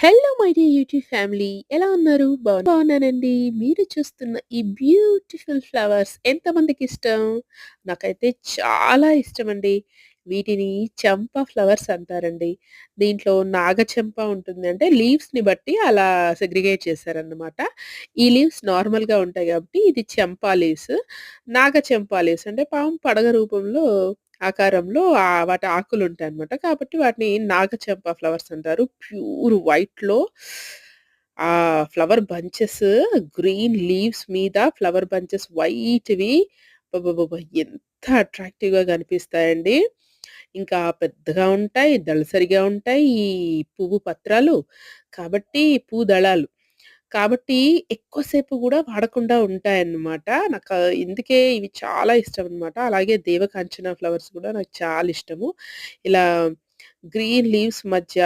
Hello my dear YouTube family. ఎలా ఉన్నారు? బాగున్నానండి. మీరు చూస్తున్న ఈ బ్యూటిఫుల్ ఫ్లవర్స్ ఎంతమందికిష్టం? నాకైతే చాలా ఇష్టమండి. వీటిని చంపా ఫ్లవర్స్ అంటారండి. దీంట్లో నాగచంప ఉంటుంది. అంటే లీవ్స్‌ని బట్టి అలా సెగ్రిగేట్ చేశారన్నమాట. ఈ లీవ్స్ నార్మల్‌గా ఉంటాయి కాబట్టి ఇది చంపా లీవ్స్. నాగచంపా లీవ్స్ అంటే పాము పడగ రూపంలో ఆకారంలో వాటి ఆకులుంటాయన్నమాట. కాబట్టి వాటిని నాగచంప ఫ్లవర్స్ అంటారు. ప్యూర్ వైట్‌లో ఫ్లవర్ బంచెస్ గ్రీన్ లీవ్స్ మీద ఫ్లవర్ బంచెస్ వైట్‌వి అబ్బబ్బబ్బా! ఎంత అట్రాక్టివ్‌గా కనిపిస్తాయండి. ఇంకా పెద్దగా ఉంటాయి, దళసరిగా ఉంటాయి ఈ పువ్వు పత్రాలు. కాబట్టి దళాలు. కాబట్టి ఎక్కువ సేపు గూడా వాడకుండా ఉంటాయన్నమాట. ఇందుకే ఇవి చాలా ఇష్టమనమాట. అలాగే దేవకాంచన ఫ్లవర్స్ గూడా నాకు చాలా ఇష్టము. ఇలా గ్రీన్ లీవ్స్ మధ్య